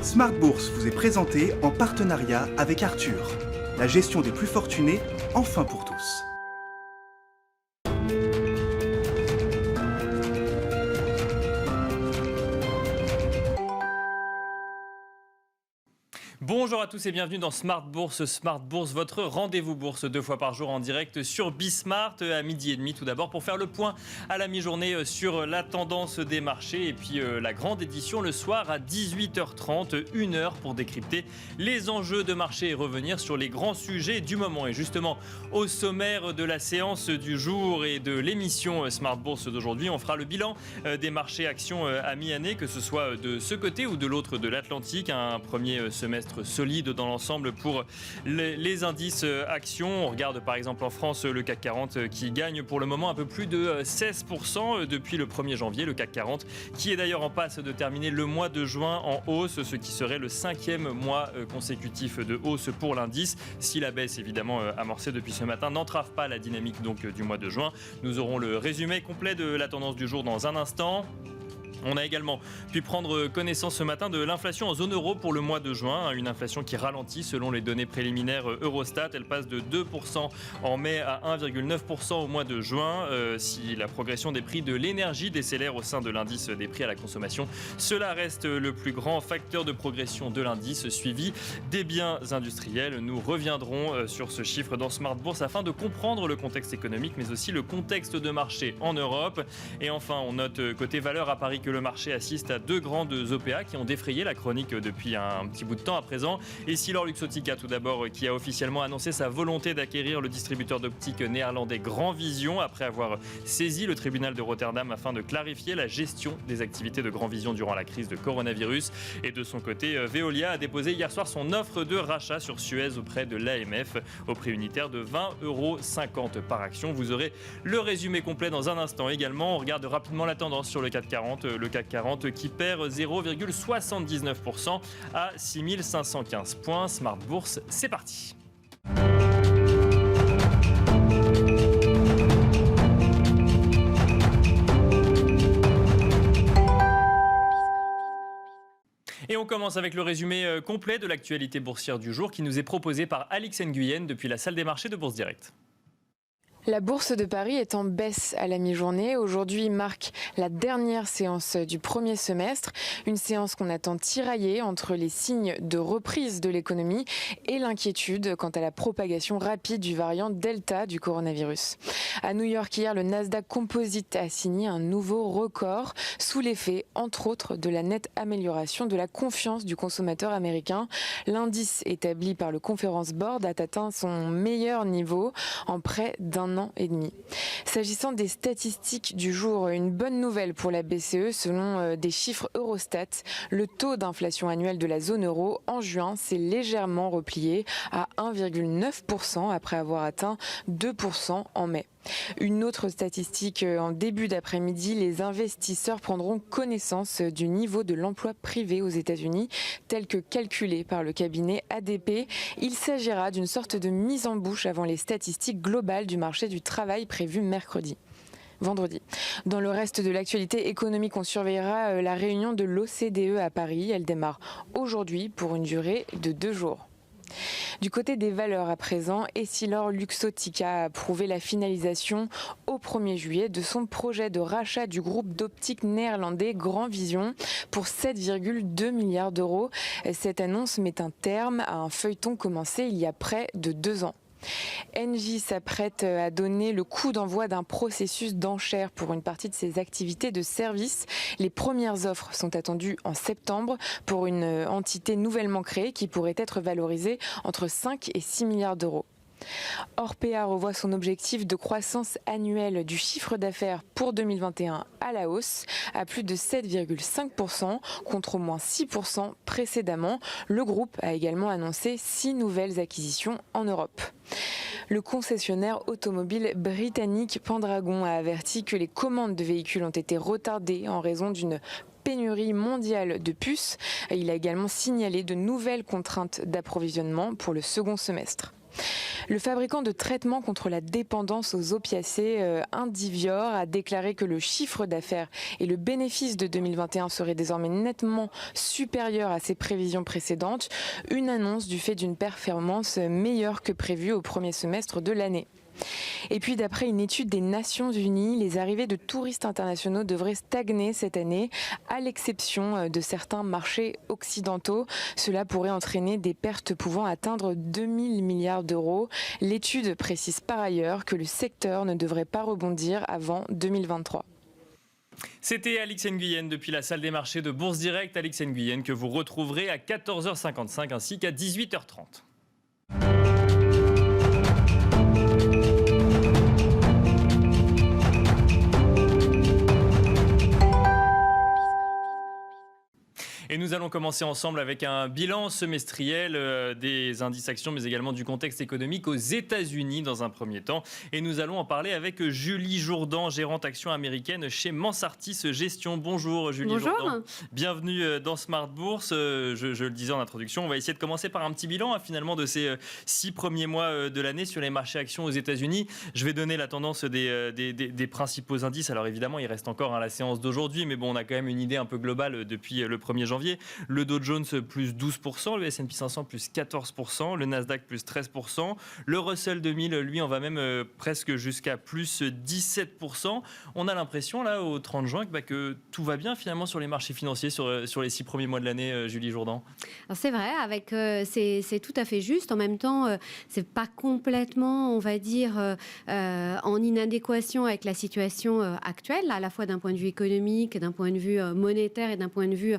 Smart Bourse vous est présenté en partenariat avec Arthur. La gestion des plus fortunés, enfin pour tous. Bonjour à tous et bienvenue dans Smart Bourse. Smart Bourse, votre rendez-vous bourse 2 fois par jour en direct sur Bismart à midi et demi tout d'abord pour faire le point à la mi-journée sur la tendance des marchés et puis la grande édition le soir à 18h30, 1 heure pour décrypter les enjeux de marché et revenir sur les grands sujets du moment. Et justement, au sommaire de la séance du jour et de l'émission Smart Bourse d'aujourd'hui, on fera le bilan des marchés actions à mi-année, que ce soit de ce côté ou de l'autre de l'Atlantique. Un premier semestre solide dans l'ensemble pour les indices actions. On regarde par exemple en France le CAC 40 qui gagne pour le moment un peu plus de 16% depuis le 1er janvier. Le CAC 40 qui est d'ailleurs en passe de terminer le mois de juin en hausse, ce qui serait le 5e mois consécutif de hausse pour l'indice. Si la baisse évidemment amorcée depuis ce matin n'entrave pas la dynamique donc du mois de juin. Nous aurons le résumé complet de la tendance du jour dans un instant. On a également pu prendre connaissance ce matin de l'inflation en zone euro pour le mois de juin. Une inflation qui ralentit selon les données préliminaires Eurostat. Elle passe de 2% en mai à 1,9% au mois de juin. Si la progression des prix de l'énergie décélère au sein de l'indice des prix à la consommation, cela reste le plus grand facteur de progression de l'indice, suivi des biens industriels. Nous reviendrons sur ce chiffre dans Smart Bourse afin de comprendre le contexte économique, mais aussi le contexte de marché en Europe. Et enfin, on note côté valeur à Paris que le marché assiste à 2 grandes OPA qui ont défrayé la chronique depuis un petit bout de temps à présent. Essilor Luxottica tout d'abord qui a officiellement annoncé sa volonté d'acquérir le distributeur d'optique néerlandais Grand Vision après avoir saisi le tribunal de Rotterdam afin de clarifier la gestion des activités de Grand Vision durant la crise de coronavirus. Et de son côté, Veolia a déposé hier soir son offre de rachat sur Suez auprès de l'AMF au prix unitaire de 20,50 € par action. Vous aurez le résumé complet dans un instant également. On regarde rapidement la tendance sur le CAC 40. Le CAC 40 qui perd 0,79% à 6515 points. Smart Bourse, c'est parti. Et on commence avec le résumé complet de l'actualité boursière du jour qui nous est proposé par Alix Nguyen depuis la salle des marchés de Bourse Direct. La bourse de Paris est en baisse à la mi-journée. Aujourd'hui marque la dernière séance du premier semestre. Une séance qu'on attend tiraillée entre les signes de reprise de l'économie et l'inquiétude quant à la propagation rapide du variant Delta du coronavirus. À New York hier, le Nasdaq Composite a signé un nouveau record sous l'effet, entre autres, de la nette amélioration de la confiance du consommateur américain. L'indice établi par le Conference Board a atteint son meilleur niveau en près d'un an et demi. S'agissant des statistiques du jour, une bonne nouvelle pour la BCE. Selon des chiffres Eurostat, le taux d'inflation annuel de la zone euro en juin s'est légèrement replié à 1,9% après avoir atteint 2% en mai. Une autre statistique en début d'après-midi, les investisseurs prendront connaissance du niveau de l'emploi privé aux États-Unis, tel que calculé par le cabinet ADP. Il s'agira d'une sorte de mise en bouche avant les statistiques globales du marché du travail prévues vendredi. Dans le reste de l'actualité économique, on surveillera la réunion de l'OCDE à Paris. Elle démarre aujourd'hui pour une durée de 2 jours. Du côté des valeurs à présent, Essilor Luxottica a approuvé la finalisation au 1er juillet de son projet de rachat du groupe d'optique néerlandais Grand Vision pour 7,2 milliards d'euros. Cette annonce met un terme à un feuilleton commencé il y a près de 2 ans. Engie s'apprête à donner le coup d'envoi d'un processus d'enchère pour une partie de ses activités de service. Les premières offres sont attendues en septembre pour une entité nouvellement créée qui pourrait être valorisée entre 5 et 6 milliards d'euros. Orpea revoit son objectif de croissance annuelle du chiffre d'affaires pour 2021 à la hausse, à plus de 7,5% contre au moins 6% précédemment. Le groupe a également annoncé 6 nouvelles acquisitions en Europe. Le concessionnaire automobile britannique Pendragon a averti que les commandes de véhicules ont été retardées en raison d'une pénurie mondiale de puces. Il a également signalé de nouvelles contraintes d'approvisionnement pour le second semestre. Le fabricant de traitements contre la dépendance aux opiacés, Indivior, a déclaré que le chiffre d'affaires et le bénéfice de 2021 seraient désormais nettement supérieurs à ses prévisions précédentes. Une annonce du fait d'une performance meilleure que prévue au premier semestre de l'année. Et puis d'après une étude des Nations Unies, les arrivées de touristes internationaux devraient stagner cette année, à l'exception de certains marchés occidentaux. Cela pourrait entraîner des pertes pouvant atteindre 2000 milliards d'euros. L'étude précise par ailleurs que le secteur ne devrait pas rebondir avant 2023. C'était Alix Nguyen depuis la salle des marchés de Bourse Direct. Alix Nguyen que vous retrouverez à 14h55 ainsi qu'à 18h30. Et nous allons commencer ensemble avec un bilan semestriel des indices actions, mais également du contexte économique aux États-Unis dans un premier temps. Et nous allons en parler avec Julie Jourdan, gérante action américaine chez Mansartis Gestion. Bonjour Julie Jourdan. Bienvenue dans Smart Bourse. Je le disais en introduction, on va essayer de commencer par un petit bilan finalement de ces 6 premiers mois de l'année sur les marchés actions aux États-Unis. Je vais donner la tendance des principaux indices. Alors évidemment, il reste encore la séance d'aujourd'hui, mais bon, on a quand même une idée un peu globale depuis le 1er janvier. Le Dow Jones plus 12%, le S&P 500 plus 14%, le Nasdaq plus 13%, le Russell 2000, lui, on va même presque jusqu'à plus 17%. On a l'impression, là, au 30 juin, que tout va bien, finalement, sur les marchés financiers, sur les 6 premiers mois de l'année, Julie Jourdan. Alors c'est vrai, c'est tout à fait juste. En même temps, c'est pas complètement, on va dire, en inadéquation avec la situation actuelle, à la fois d'un point de vue économique, d'un point de vue monétaire et d'un point de vue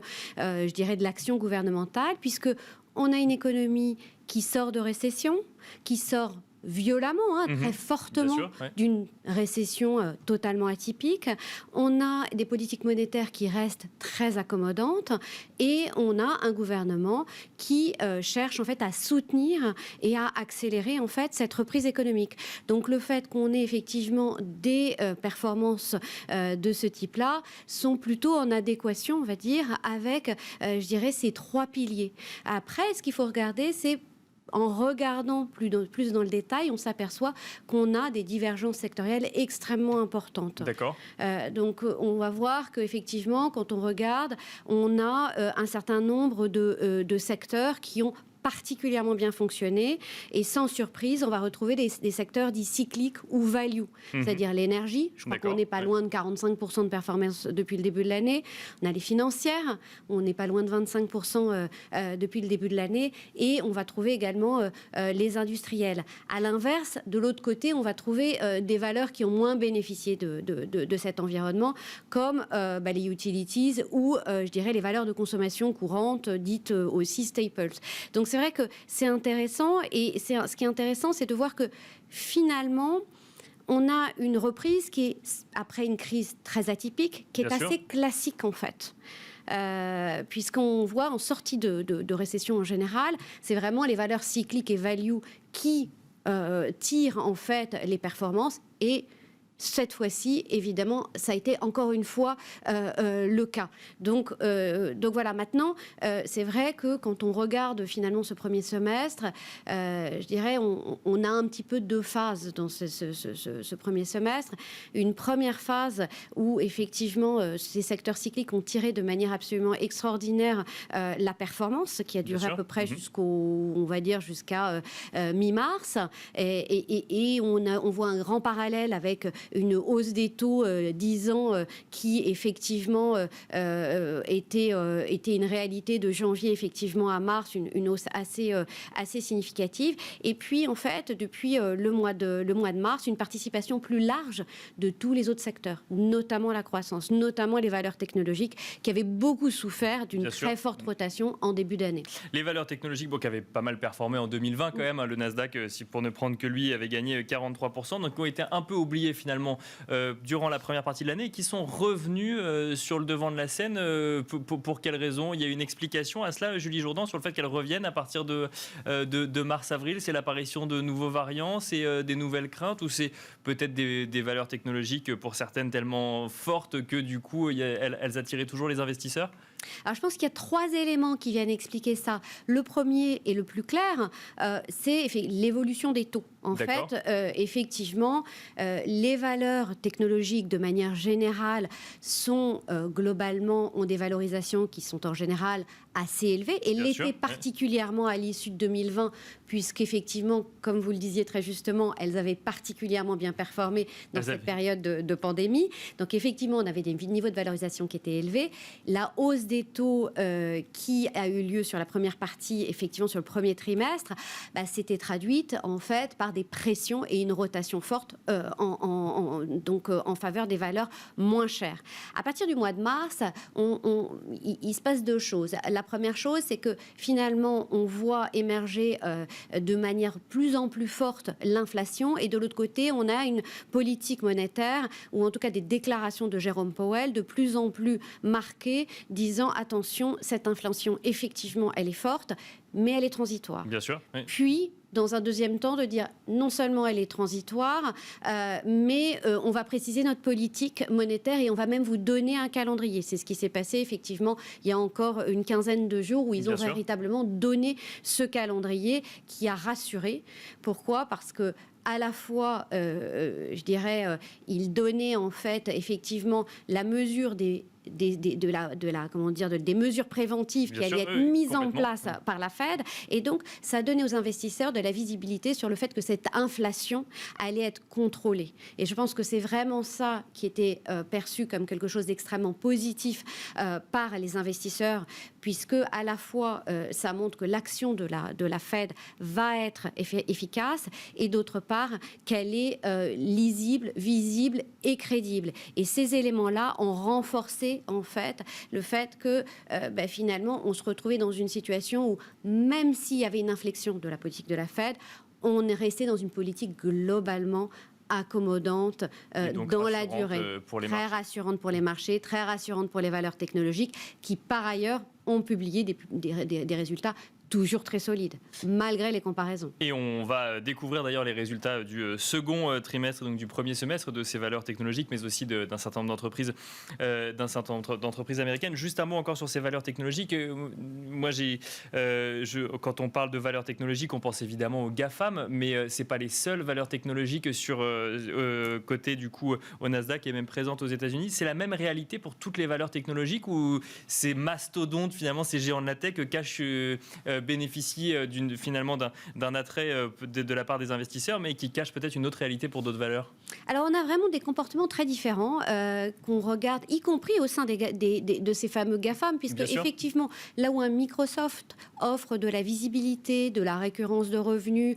je dirais de l'action gouvernementale, puisque on a une économie qui sort de récession, qui sort violemment, très fortement, d'une récession totalement atypique. On a des politiques monétaires qui restent très accommodantes et on a un gouvernement qui cherche en fait à soutenir et à accélérer en fait cette reprise économique. Donc le fait qu'on ait effectivement des performances de ce type-là sont plutôt en adéquation, on va dire, avec, je dirais, ces 3 piliers. Après, ce qu'il faut regarder, c'est en regardant plus dans le détail, on s'aperçoit qu'on a des divergences sectorielles extrêmement importantes. D'accord. Donc, on va voir qu'effectivement, quand on regarde, on a un certain nombre de secteurs qui ont particulièrement bien fonctionné et sans surprise, on va retrouver des secteurs dits cycliques ou value, c'est-à-dire l'énergie. Je crois qu'on n'est pas loin de 45% de performance depuis le début de l'année. On a les financières, on n'est pas loin de 25% depuis le début de l'année et on va trouver également les industriels. À l'inverse, de l'autre côté, on va trouver des valeurs qui ont moins bénéficié de cet environnement comme les utilities ou je dirais les valeurs de consommation courante dites aussi staples. Donc c'est vrai que c'est intéressant et ce qui est intéressant, c'est de voir que finalement, on a une reprise qui est, après une crise très atypique, qui est assez classique en fait. Puisqu'on voit en sortie de récession en général, c'est vraiment les valeurs cycliques et value qui tirent en fait les performances et cette fois-ci, évidemment, ça a été encore une fois le cas. Donc voilà, maintenant, c'est vrai que quand on regarde finalement ce premier semestre, je dirais, on a un petit peu 2 phases dans ce premier semestre. Une première phase où, effectivement, ces secteurs cycliques ont tiré de manière absolument extraordinaire la performance, qui a duré à peu près on va dire, jusqu'à mi-mars. Et on voit un grand parallèle avec une hausse des taux 10 ans qui effectivement était une réalité de janvier effectivement à mars, une hausse assez significative. Et puis en fait depuis le mois de mars, une participation plus large de tous les autres secteurs, notamment la croissance, notamment les valeurs technologiques qui avaient beaucoup souffert d'une très forte rotation en début d'année. Les valeurs technologiques qui avaient pas mal performé en 2020 quand même, le Nasdaq, pour ne prendre que lui, avait gagné 43%, donc ont été un peu oubliés finalement durant la première partie de l'année et qui sont revenus sur le devant de la scène. Pour quelles raisons? Il y a une explication à cela, Julie Jourdan, sur le fait qu'elles reviennent à partir de mars-avril? C'est l'apparition de nouveaux variants, c'est des nouvelles craintes, ou c'est peut-être des valeurs technologiques pour certaines tellement fortes que du coup elles attiraient toujours les investisseurs? Alors, je pense qu'il y a 3 éléments qui viennent expliquer ça. Le premier et le plus clair, c'est l'évolution des taux. En fait, effectivement, les valeurs technologiques, de manière générale, sont globalement, ont des valorisations qui sont en général assez élevées. Et l'étaient particulièrement à l'issue de 2020, puisqu'effectivement, comme vous le disiez très justement, elles avaient particulièrement bien performé dans cette période de pandémie. Donc, effectivement, on avait des niveaux de valorisation qui étaient élevés. La hausse des taux qui a eu lieu sur la première partie, effectivement, sur le premier trimestre, s'était traduite, en fait, par des pressions et une rotation forte en faveur des valeurs moins chères. À partir du mois de mars, il se passe 2 choses. La première chose, c'est que finalement, on voit émerger de manière plus en plus forte l'inflation, et de l'autre côté, on a une politique monétaire, ou en tout cas des déclarations de Jérôme Powell de plus en plus marquées, disant attention, cette inflation, effectivement, elle est forte, mais elle est transitoire. Bien sûr. Oui. Puis, dans un deuxième temps, de dire non seulement elle est transitoire, mais on va préciser notre politique monétaire et on va même vous donner un calendrier. C'est ce qui s'est passé effectivement il y a encore une quinzaine de jours où ils ont véritablement donné ce calendrier qui a rassuré. Pourquoi ? Parce que à la fois, je dirais, il donnait en fait effectivement la mesure des mesures préventives qui allaient être mises en place par la Fed, et donc ça donnait aux investisseurs de la visibilité sur le fait que cette inflation allait être contrôlée. Et je pense que c'est vraiment ça qui était perçu comme quelque chose d'extrêmement positif par les investisseurs, puisque à la fois ça montre que l'action de la Fed va être efficace, et d'autre part qu'elle est lisible, visible et crédible. Et ces éléments-là ont renforcé en fait le fait que finalement on se retrouvait dans une situation où, même s'il y avait une inflexion de la politique de la Fed, on est resté dans une politique globalement accommodante dans la durée, très rassurante pour les marchés, très rassurante pour les valeurs technologiques, qui par ailleurs ont publié des résultats toujours très solide, malgré les comparaisons. Et on va découvrir d'ailleurs les résultats du second trimestre, donc du premier semestre, de ces valeurs technologiques, mais aussi d'un certain nombre d'entreprises américaines. Juste un mot encore sur ces valeurs technologiques. Moi, quand on parle de valeurs technologiques, on pense évidemment aux GAFAM, mais c'est pas les seules valeurs technologiques sur côté du coup au Nasdaq et même présentes aux États-Unis. C'est la même réalité pour toutes les valeurs technologiques, ou ces mastodontes, finalement, ces géants de la tech bénéficient finalement d'un attrait de la part des investisseurs, mais qui cachent peut-être une autre réalité pour d'autres valeurs? Alors, on a vraiment des comportements très différents qu'on regarde, y compris au sein de ces fameux GAFAM, puisque effectivement, là où un Microsoft offre de la visibilité, de la récurrence de revenus,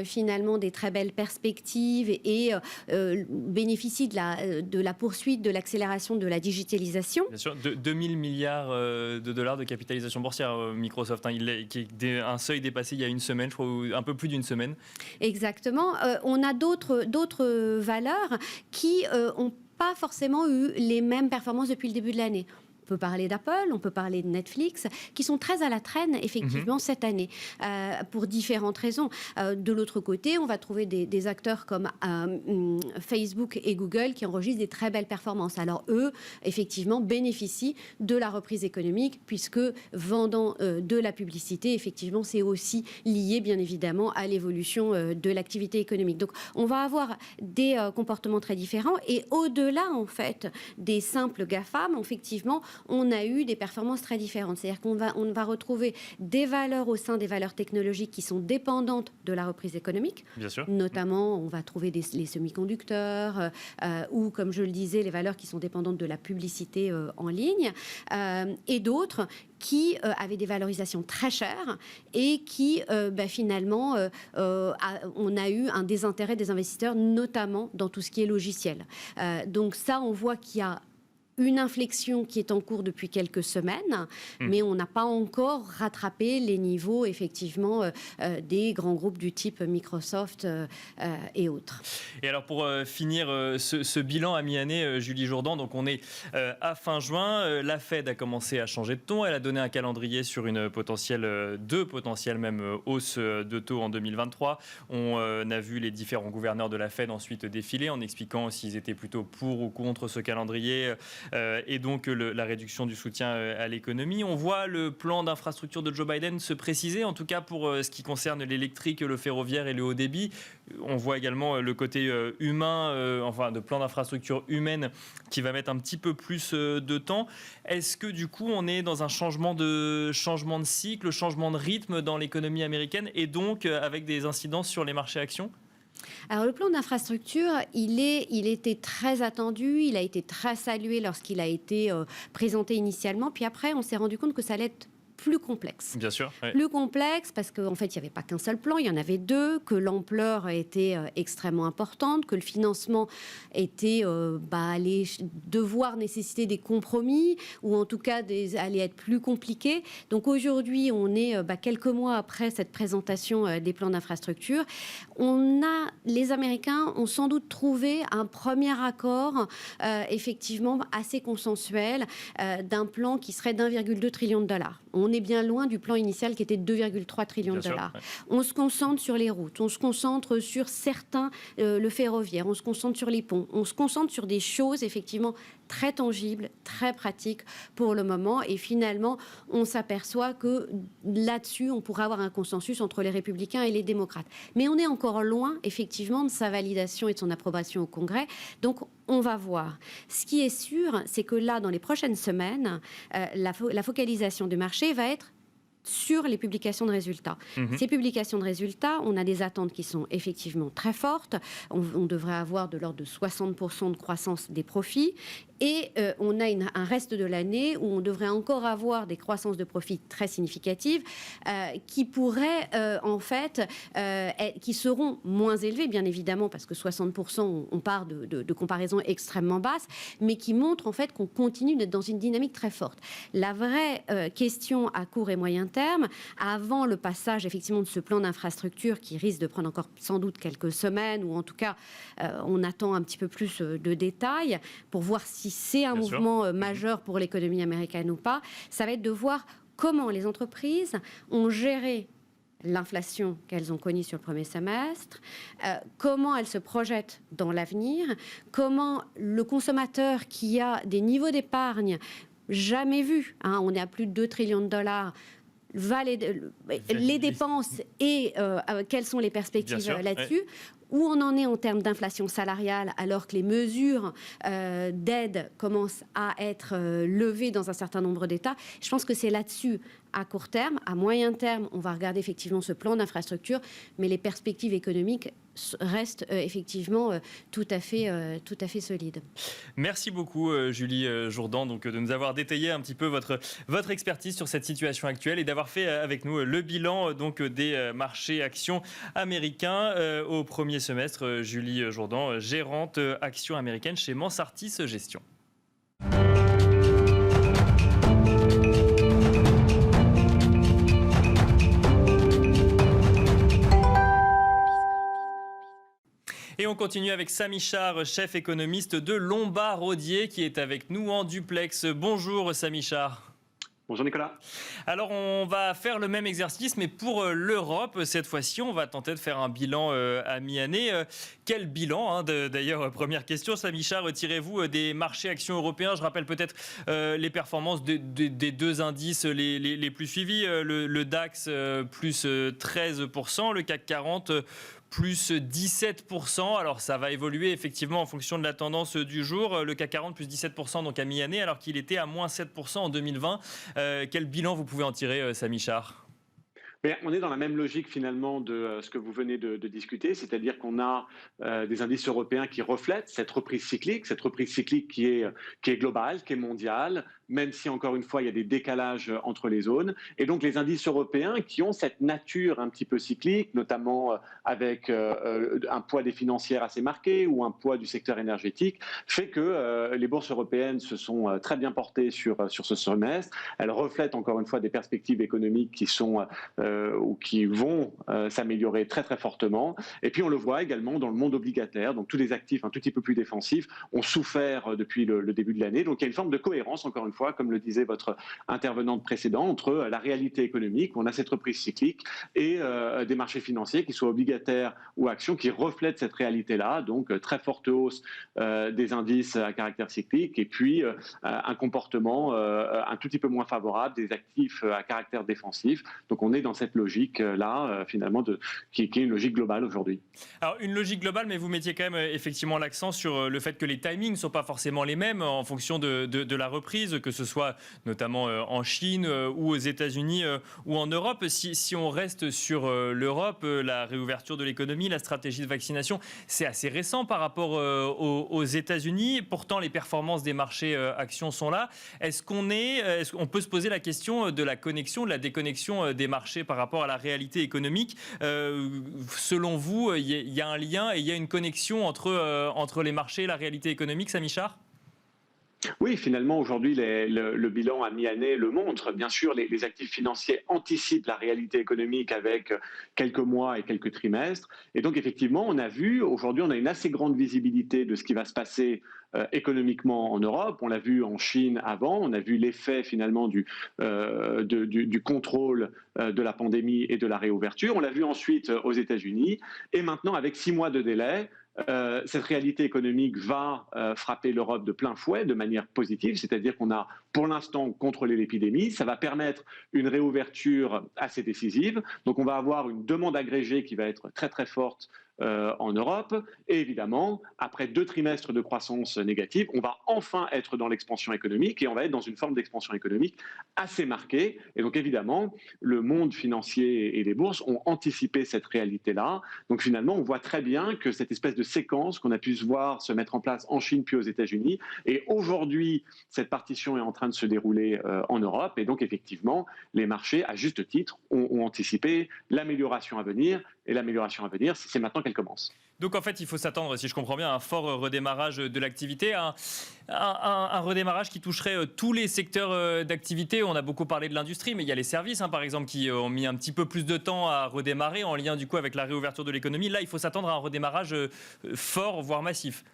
finalement des très belles perspectives, et bénéficie de la poursuite de l'accélération de la digitalisation. Bien sûr, 2000 milliards de dollars de capitalisation boursière, Microsoft, qui est un seuil dépassé il y a une semaine, je crois, ou un peu plus d'une semaine. Exactement. On a d'autres valeurs qui n'ont pas forcément eu les mêmes performances depuis le début de l'année. On peut parler d'Apple, on peut parler de Netflix, qui sont très à la traîne, effectivement, cette année, pour différentes raisons. De l'autre côté, on va trouver des acteurs comme Facebook et Google qui enregistrent des très belles performances. Alors, eux, effectivement, bénéficient de la reprise économique, puisque vendant de la publicité, effectivement, c'est aussi lié, bien évidemment, à l'évolution de l'activité économique. Donc, on va avoir des comportements très différents. Et au-delà, en fait, des simples GAFAM, effectivement, on a eu des performances très différentes. C'est-à-dire qu'on va retrouver des valeurs au sein des valeurs technologiques qui sont dépendantes de la reprise économique. Bien sûr. Notamment, on va trouver les semi-conducteurs ou, comme je le disais, les valeurs qui sont dépendantes de la publicité en ligne, et d'autres qui avaient des valorisations très chères et qui, finalement, on a eu un désintérêt des investisseurs, notamment dans tout ce qui est logiciel. Donc ça, on voit qu'il y a une inflexion qui est en cours depuis quelques semaines, mais on n'a pas encore rattrapé les niveaux, effectivement, des grands groupes du type Microsoft et autres. Et alors, pour finir ce bilan à mi-année, Julie Jourdan, donc on est à fin juin, la Fed a commencé à changer de ton, elle a donné un calendrier sur deux potentielles même hausses de taux en 2023. On a vu les différents gouverneurs de la Fed ensuite défiler en expliquant s'ils étaient plutôt pour ou contre ce calendrier. et donc la réduction du soutien à l'économie. On voit le plan d'infrastructure de Joe Biden se préciser, en tout cas pour ce qui concerne l'électrique, le ferroviaire et le haut débit. On voit également le côté humain, de plan d'infrastructure humaine qui va mettre un petit peu plus de temps. Est-ce que du coup on est dans un changement de cycle, changement de rythme dans l'économie américaine et donc avec des incidences sur les marchés actions ? Alors le plan d'infrastructure, il était très attendu, il a été très salué lorsqu'il a été présenté initialement, puis après on s'est rendu compte que ça allait être plus complexe. Bien sûr. Oui. Plus complexe parce qu'en fait, il n'y avait pas qu'un seul plan, il y en avait deux, que l'ampleur était extrêmement importante, que le financement était allait devoir nécessiter des compromis ou en tout cas allait être plus compliqué. Donc aujourd'hui, on est quelques mois après cette présentation des plans d'infrastructure. Les Américains ont sans doute trouvé un premier accord effectivement assez consensuel d'un plan qui serait d'1,2 trillion de dollars. On est bien loin du plan initial qui était de 2,3 trillions de dollars. Ouais. On se concentre sur les routes, on se concentre sur certains, le ferroviaire, on se concentre sur les ponts, on se concentre sur des choses effectivement très tangibles, très pratiques pour le moment. Et finalement, on s'aperçoit que là-dessus, on pourra avoir un consensus entre les républicains et les démocrates. Mais on est encore loin, effectivement, de sa validation et de son approbation au Congrès. Donc, on va voir. Ce qui est sûr, c'est que là, dans les prochaines semaines, la focalisation du marché va être sur les publications de résultats. Ces publications de résultats, on a des attentes qui sont effectivement très fortes. On devrait avoir de l'ordre de 60% de croissance des profits. Et on a un reste de l'année où on devrait encore avoir des croissances de profits très significatives qui pourraient, qui seront moins élevées, bien évidemment, parce que 60%, on part de comparaisons extrêmement basses, mais qui montrent en fait qu'on continue d'être dans une dynamique très forte. La vraie question à court et moyen terme, avant le passage effectivement de ce plan d'infrastructure qui risque de prendre encore sans doute quelques semaines, ou en tout cas, on attend un petit peu plus de détails pour voir si c'est un mouvement majeur pour l'économie américaine ou pas, ça va être de voir comment les entreprises ont géré l'inflation qu'elles ont connue sur le premier semestre, comment elles se projettent dans l'avenir, comment le consommateur qui a des niveaux d'épargne jamais vus, on est à plus de 2 trillions de dollars, les dépenses et quelles sont les perspectives là-dessus, où on en est en termes d'inflation salariale alors que les mesures d'aide commencent à être levées dans un certain nombre d'États. Je pense que c'est là-dessus, à court terme. À moyen terme, on va regarder effectivement ce plan d'infrastructure, mais les perspectives économiques restent effectivement tout à fait solides. Merci beaucoup Julie Jourdan de nous avoir détaillé un petit peu votre expertise sur cette situation actuelle et d'avoir fait avec nous le bilan des marchés actions américains au premier semestre. Julie Jourdan, gérante actions américaines chez Mansartis Gestion. Et on continue avec Samy Char, chef économiste de Lombard Odier, qui est avec nous en duplex. Bonjour Samy Char. Bonjour Nicolas. Alors on va faire le même exercice, mais pour l'Europe. Cette fois-ci, on va tenter de faire un bilan à mi-année. Quel bilan D'ailleurs, première question, Samy Char, retirez-vous des marchés actions européens? Je rappelle peut-être les performances des deux indices les plus suivis. Le DAX plus 13%, le CAC 40 plus 17%. Alors ça va évoluer effectivement en fonction de la tendance du jour. Le CAC 40 plus 17% donc à mi-année alors qu'il était à moins 7% en 2020. Quel bilan vous pouvez en tirer, Samy Char? On est dans la même logique finalement de ce que vous venez de discuter, c'est-à-dire qu'on a des indices européens qui reflètent cette reprise cyclique qui est globale, qui est mondiale, même si encore une fois il y a des décalages entre les zones. Et donc les indices européens qui ont cette nature un petit peu cyclique, notamment avec un poids des financières assez marqué ou un poids du secteur énergétique, fait que les bourses européennes se sont très bien portées sur ce semestre. Elles reflètent encore une fois des perspectives économiques qui sont ou qui vont s'améliorer très très fortement. Et puis on le voit également dans le monde obligataire, donc tous les actifs un tout petit peu plus défensifs ont souffert depuis le début de l'année. Donc il y a une forme de cohérence encore une fois fois, comme le disait votre intervenante précédente, entre la réalité économique, on a cette reprise cyclique, et des marchés financiers qui soient obligataires ou actions qui reflètent cette réalité-là, donc très forte hausse des indices à caractère cyclique, et puis un comportement un tout petit peu moins favorable des actifs à caractère défensif. Donc on est dans cette logique-là, finalement, qui est une logique globale aujourd'hui. Alors une logique globale, mais vous mettiez quand même effectivement l'accent sur le fait que les timings ne sont pas forcément les mêmes en fonction de la reprise, que ce soit notamment en Chine ou aux États-Unis ou en Europe. Si on reste sur l'Europe, la réouverture de l'économie, la stratégie de vaccination, c'est assez récent par rapport aux États-Unis. Pourtant, les performances des marchés actions sont là. Est-ce qu'on peut se poser la question de la connexion, de la déconnexion des marchés par rapport à la réalité économique? Selon vous, il y a un lien et il y a une connexion entre les marchés et la réalité économique, Samy Char? Oui, finalement, aujourd'hui, le bilan à mi-année le montre. Bien sûr, les actifs financiers anticipent la réalité économique avec quelques mois et quelques trimestres. Et donc, effectivement, on a vu, aujourd'hui, on a une assez grande visibilité de ce qui va se passer économiquement en Europe. On l'a vu en Chine avant, on a vu l'effet finalement du contrôle de la pandémie et de la réouverture. On l'a vu ensuite aux États-Unis. Et maintenant, avec 6 mois de délai, cette réalité économique va frapper l'Europe de plein fouet, de manière positive, c'est-à-dire qu'on a pour l'instant contrôlé l'épidémie. Ça va permettre une réouverture assez décisive. Donc on va avoir une demande agrégée qui va être très très forte en Europe. Et évidemment, après 2 trimestres de croissance négative, on va enfin être dans l'expansion économique et on va être dans une forme d'expansion économique assez marquée. Et donc évidemment, le monde financier et les bourses ont anticipé cette réalité-là. Donc finalement, on voit très bien que cette espèce de séquence qu'on a pu se voir se mettre en place en Chine puis aux États-Unis, et aujourd'hui, cette partition est en train de se dérouler en Europe. Et donc effectivement, les marchés, à juste titre, ont anticipé l'amélioration à venir. Et l'amélioration à venir, c'est maintenant qu'elle commence. Donc en fait, il faut s'attendre, si je comprends bien, à un fort redémarrage de l'activité, un redémarrage qui toucherait tous les secteurs d'activité. On a beaucoup parlé de l'industrie, mais il y a les services, par exemple, qui ont mis un petit peu plus de temps à redémarrer en lien du coup avec la réouverture de l'économie. Là, il faut s'attendre à un redémarrage fort, voire massif.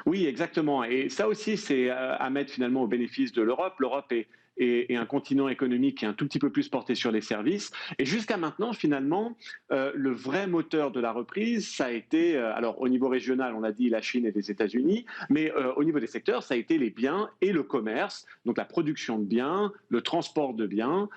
Oui, exactement. Et ça aussi, c'est à mettre finalement au bénéfice de l'Europe. L'Europe est un continent économique qui est un tout petit peu plus porté sur les services. Et jusqu'à maintenant, finalement, le vrai moteur de la reprise, ça a été, alors au niveau régional, on a dit la Chine et les États-Unis, mais au niveau des secteurs, ça a été les biens et le commerce, donc la production de biens, le transport de biens.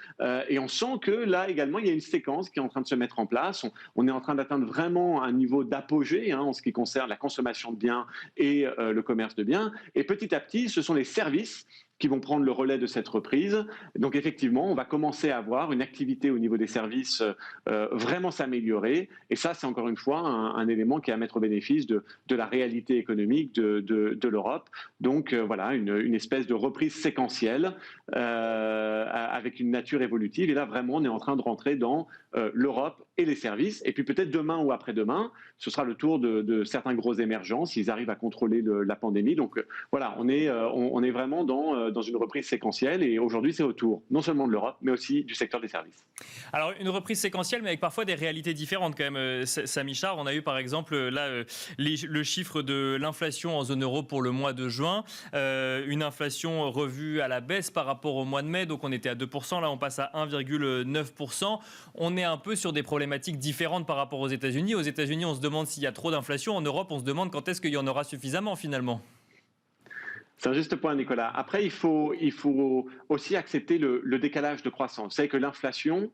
Et on sent que là également, il y a une séquence qui est en train de se mettre en place. On est en train d'atteindre vraiment un niveau d'apogée en ce qui concerne la consommation de biens et le commerce de biens. Et petit à petit, ce sont les services qui vont prendre le relais de cette reprise. Donc effectivement, on va commencer à avoir une activité au niveau des services vraiment s'améliorer. Et ça, c'est encore une fois un élément qui est à mettre au bénéfice de la réalité économique de l'Europe. Donc voilà, une espèce de reprise séquentielle avec une nature évolutive. Et là, vraiment, on est en train de rentrer dans l'Europe et les services. Et puis peut-être demain ou après-demain, ce sera le tour de certains gros émergents s'ils arrivent à contrôler la pandémie. Donc voilà, on est vraiment dans une reprise séquentielle, et aujourd'hui c'est au tour non seulement de l'Europe mais aussi du secteur des services. Alors une reprise séquentielle mais avec parfois des réalités différentes quand même, Samy Char. On a eu par exemple là le chiffre de l'inflation en zone euro pour le mois de juin, une inflation revue à la baisse par rapport au mois de mai, donc on était à 2%, là on passe à 1,9%. On est un peu sur des problématiques différentes par rapport aux États-Unis. Aux États-Unis, on se demande s'il y a trop d'inflation. En Europe, on se demande quand est-ce qu'il y en aura suffisamment finalement. C'est un juste point, Nicolas. Après, il faut aussi accepter le décalage de croissance. Vous savez que l'inflation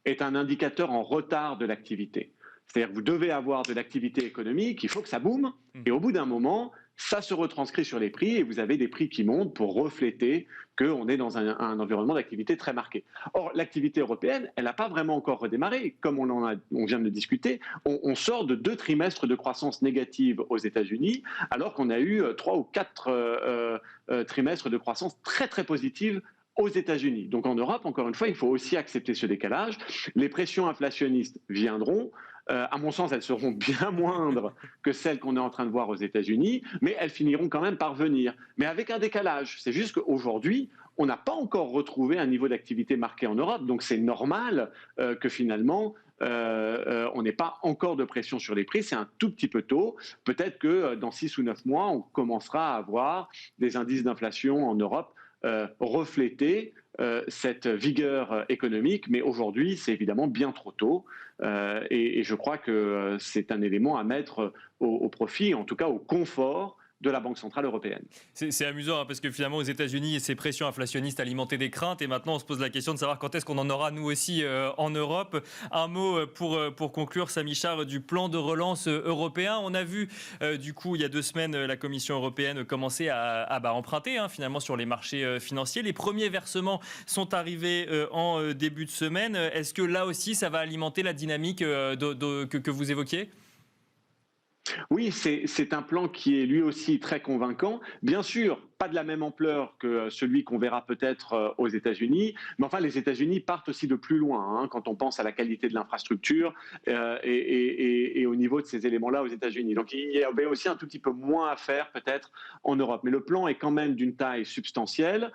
est un indicateur en retard de l'activité. C'est-à-dire que vous devez avoir de l'activité économique, il faut que ça boome, et au bout d'un moment, ça se retranscrit sur les prix, et vous avez des prix qui montent pour refléter qu'on est dans un environnement d'activité très marqué. Or, l'activité européenne, elle n'a pas vraiment encore redémarré. Comme on vient de le discuter, on sort de 2 trimestres de croissance négative aux États-Unis, alors qu'on a eu 3 ou 4 trimestres de croissance très très positive aux États-Unis. Donc en Europe, encore une fois, il faut aussi accepter ce décalage. Les pressions inflationnistes viendront. À mon sens, elles seront bien moindres que celles qu'on est en train de voir aux États-Unis, mais elles finiront quand même par venir. Mais avec un décalage. C'est juste qu'aujourd'hui, on n'a pas encore retrouvé un niveau d'activité marqué en Europe. Donc c'est normal que finalement, on n'ait pas encore de pression sur les prix. C'est un tout petit peu tôt. Peut-être que dans 6 ou 9 mois, on commencera à avoir des indices d'inflation en Europe refléter cette vigueur économique, mais aujourd'hui, c'est évidemment bien trop tôt. Et je crois que c'est un élément à mettre au profit, en tout cas au confort de la Banque centrale européenne. C'est amusant parce que finalement aux États-Unis, ces pressions inflationnistes alimentaient des craintes et maintenant on se pose la question de savoir quand est-ce qu'on en aura nous aussi en Europe. Un mot pour conclure, Samy Charr, du plan de relance européen. On a vu du coup il y a 2 semaines la Commission européenne commencer à emprunter finalement sur les marchés financiers. Les premiers versements sont arrivés en début de semaine. Est-ce que là aussi ça va alimenter la dynamique que vous évoquiez ? Oui, c'est un plan qui est lui aussi très convaincant. Bien sûr, pas de la même ampleur que celui qu'on verra peut-être aux États-Unis, mais enfin les États-Unis partent aussi de plus loin quand on pense à la qualité de l'infrastructure et au niveau de ces éléments-là aux États-Unis. Donc il y avait aussi un tout petit peu moins à faire peut-être en Europe. Mais le plan est quand même d'une taille substantielle,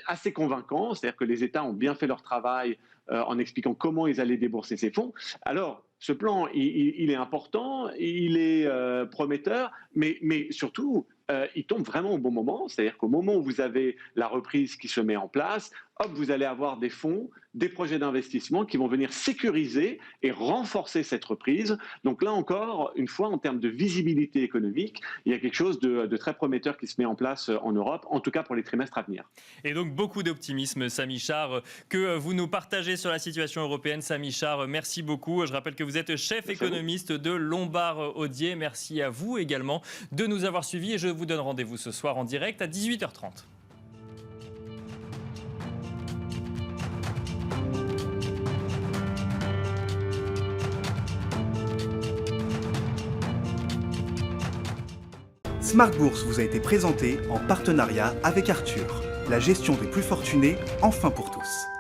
assez convaincant, c'est-à-dire que les États ont bien fait leur travail en expliquant comment ils allaient débourser ces fonds. Alors, ce plan, il est important, il est prometteur, mais surtout, il tombe vraiment au bon moment. C'est-à-dire qu'au moment où vous avez la reprise qui se met en place, hop, vous allez avoir des fonds, des projets d'investissement qui vont venir sécuriser et renforcer cette reprise. Donc là encore, une fois, en termes de visibilité économique, il y a quelque chose de très prometteur qui se met en place en Europe, en tout cas pour les trimestres à venir. Et donc beaucoup d'optimisme, Samy Charr, que vous nous partagez sur la situation européenne. Samy Charr, merci beaucoup. Je rappelle que vous êtes chef économiste de Lombard Odier. Merci à vous également de nous avoir suivis et je vous donne rendez-vous ce soir en direct à 18h30. Smart Bourse vous a été présenté en partenariat avec Arthur, la gestion des plus fortunés, enfin pour tous.